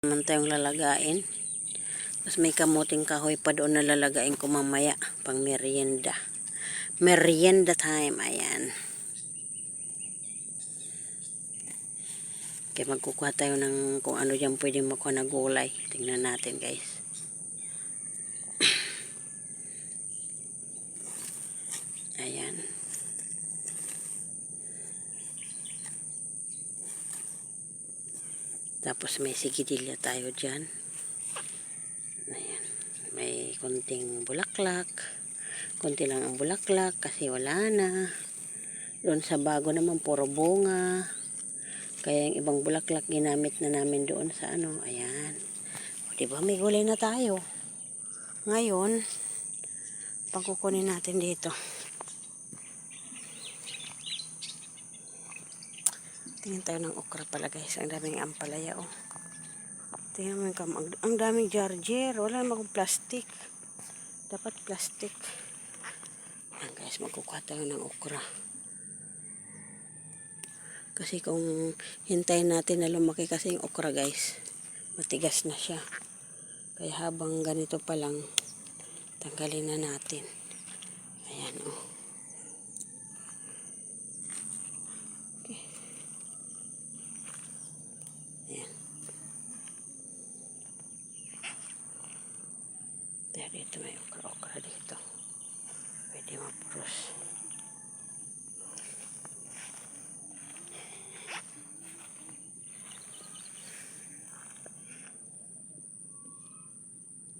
Naman tayong lalagain. Tapos may kamuting kahoy pa doon na lalagain ko mamaya. Pang merienda. Merienda time. Ayan. Kaya magkukuha tayo ng kung ano dyan pwede makuha na gulay. Tingnan natin guys. Ayan. Tapos may sigidilya tayo dyan. Ayan. May konting bulaklak. Konti lang ang bulaklak kasi wala na. Doon sa bago naman puro bunga. Kaya yung ibang bulaklak ginamit na namin doon sa ano. Ayan. O, diba may gulay na tayo. Ngayon, pagkukunin natin dito. Tingnan tayo ng okra pala guys. Ang daming ampalaya oh. Tingnan mo yung ang daming jar-jar. Wala naman akong plastic. Dapat plastic. Ayan guys, magkukuha tayo ng okra. Kasi kung hintayin natin na lumaki kasi yung okra guys, matigas na siya. Kaya habang ganito pa lang, tanggalin na natin. Ayan oh. Okay. Ayan. Dito may okra dito. Pwede mapurus.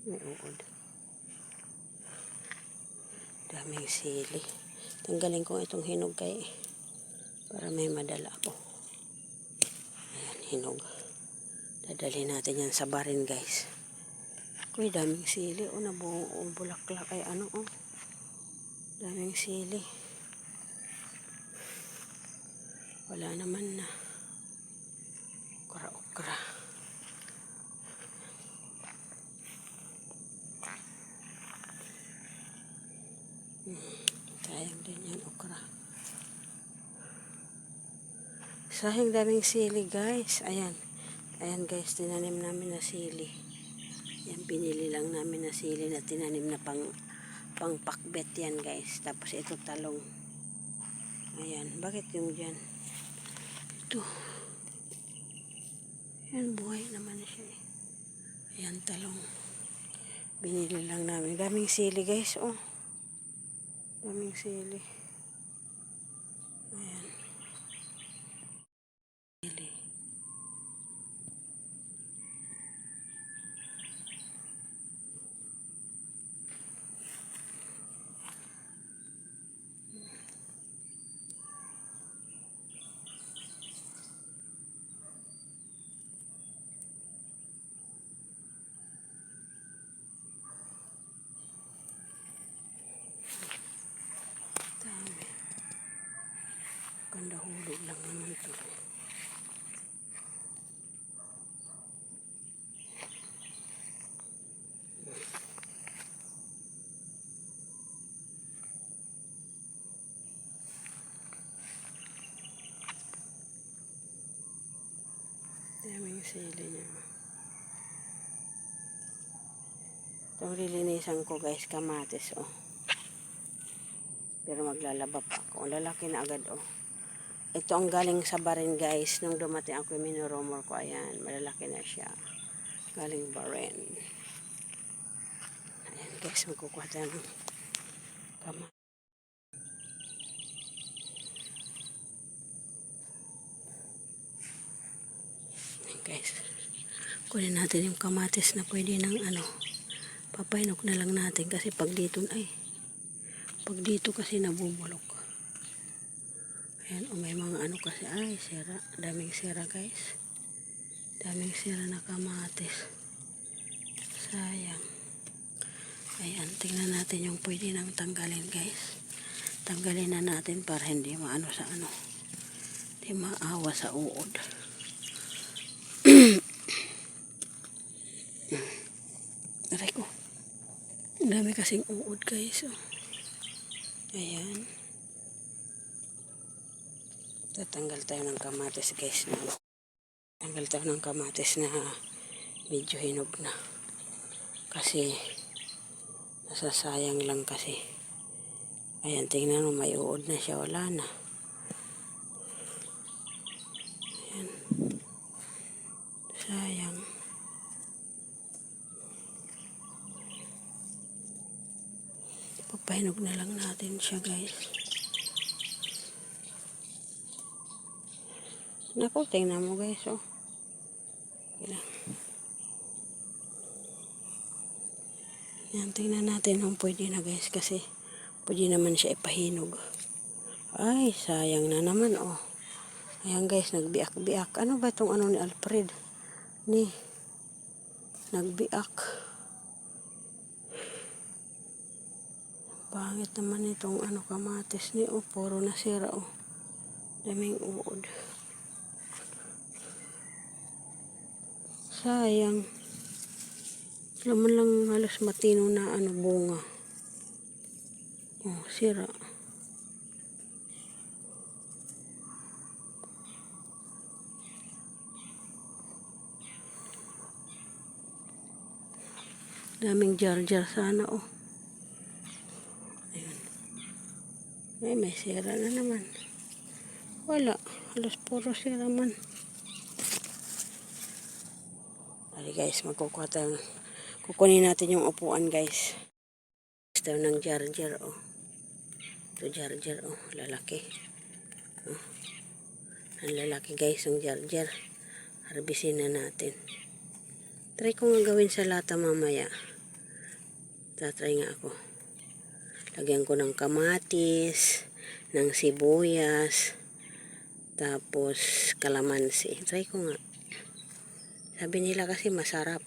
May uod. Daming sili. Tanggalin ko itong hinog kay para may madala ako. Ayan, hinog. Dadali natin yan sa barin guys. Uy, daming sili. O, nabuong bulaklak ay ano o. Daming sili. Wala naman na. Okra. Sayang din yan, okra. Sayang daming sili guys. Ayan. Ayan guys, tinanim namin na sili. Yan, binili lang namin na sili na tinanim na pang pakbet yan guys. Tapos ito talong. Ayan, bakit yung dyan? Ito. Yan, buhay naman siya eh. Ayan, talong. Binili lang namin. Daming sili guys, oh. Daming sili. Ayan. Sili. Ganda hulog lang naman ito. Daming sili niya. Itong lilinisan ko guys, kamatis oh. Pero maglalaba pa ako. Lalaki na agad oh. Ito ang galing sa barin guys. Nung dumating ako yung minurumor ko. Ayan, malalaki na siya. Galing barin. Ayan guys, magkukuha tayo ng kamatis. Ayan guys. Kunin natin yung kamatis na pwede ng ano. Papainok na lang natin kasi pag dito kasi nabubulok. Ayan, o may mga ano kasi, ay, sira. Daming sira guys. Daming sira na kamatis. Sayang. Ayan, tingnan natin yung pwede nang tanggalin guys. Tanggalin na natin para hindi maano sa ano. Hindi maawa sa uod. Aray ko. Ang dami kasing uod guys. Oh. Ayan. Tatanggal tayo ng kamatis guys. Tanggal tayo ng kamatis na Medyo hinog na. Kasi, nasasayang lang kasi. Ayan, tingnan mo, may uod na siya. Wala na. Ayan. Sayang. Papahinog na lang natin siya, guys. Naku, tingnan mo, guys, oh. Ayan. Yan, tingnan natin kung pwede na, guys, kasi pwede naman siya ipahinog. Ay, sayang na naman, oh. Ayan, guys, nagbiak-biak. Ano ba itong ano ni Alfred? Nagbiak. Pangit naman itong ano kamatis ni, oh. Puro nasira, oh. Daming uod. Sayang. Laman lang halos matino na ano bunga. Oh, sira. Daming jar-jar sana, oh. Ayun. Ay, may sira na naman. Wala. Halos puro sira man. Dali, guys, magkukuha tayo. Kukunin natin yung upuan, guys. Tayo ng jar-jar, oh. Ito jar-jar, oh. Lalaki. Oh. Ang lalaki, guys, yung jar-jar. Harbisin na natin. Try ko nga gawin sa lata mamaya. Tatry nga ako. Lagyan ko ng kamatis, ng sibuyas, tapos kalamansi. Try ko nga. Sabi nila kasi masarap.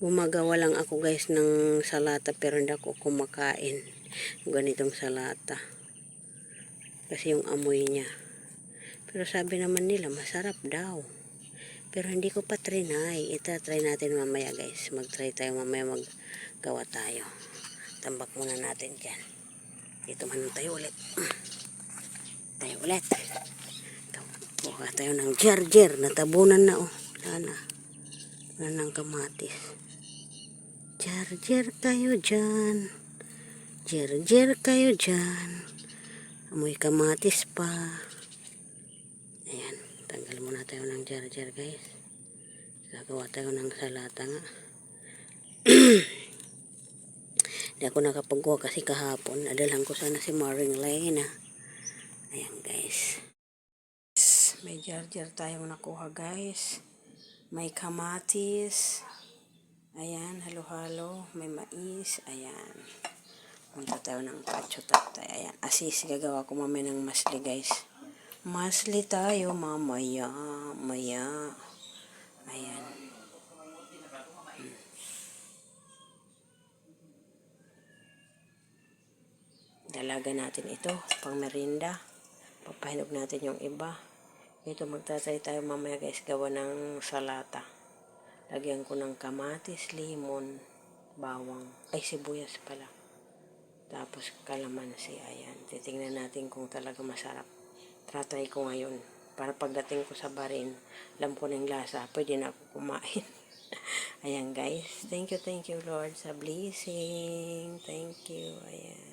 Gumagawa lang ako, guys, ng salata pero hindi ako kumakain. Ganitong salata. Kasi yung amoy niya. Pero sabi naman nila masarap daw. Pero hindi ko pa trinay. Ita-try natin mamaya, guys. Mag-try tayo mamaya, maggawa tayo. Tambak muna natin dyan. Dito man tayo ulit. Tayo ulit. Buka tayo ng jar-jar. Natabunan na, oh. Wala na. Wala ng kamatis. Jar-jar kayo dyan. Jar-jar kayo dyan. Amoy kamatis pa. Ayan. Tanggal muna tayo ng jar-jar, guys. Gagawa tayo ng salata nga. Hindi ako nakapagawa kasi kahapon. Nadalhan ko sana si Maring Lena. Ayan, guys. May jar-jar tayong nakuha, guys. May kamatis. Ayan, halo-halo. May mais. Ayan. Punta tayo ng pacho tatay. Ayan. Asis, gagawa ko mamaya ng masli, guys. Masli tayo mamaya. Maya. Ayan. Dalaga natin ito. Pang merinda. Papahinog natin yung iba. Ito, magtatry tayo mamaya, guys. Gawa ng salata. Lagyan ko ng kamatis, limon, bawang. Ay, sibuyas pala. Tapos kalamansi. Ayan. Titingnan natin kung talaga masarap. Tratry ko ngayon. Para pagdating ko sa barin, alam ko na yung lasa. Pwede na ako kumain. Ayan, guys. Thank you, Lord, sa blessing. Thank you. Ayan.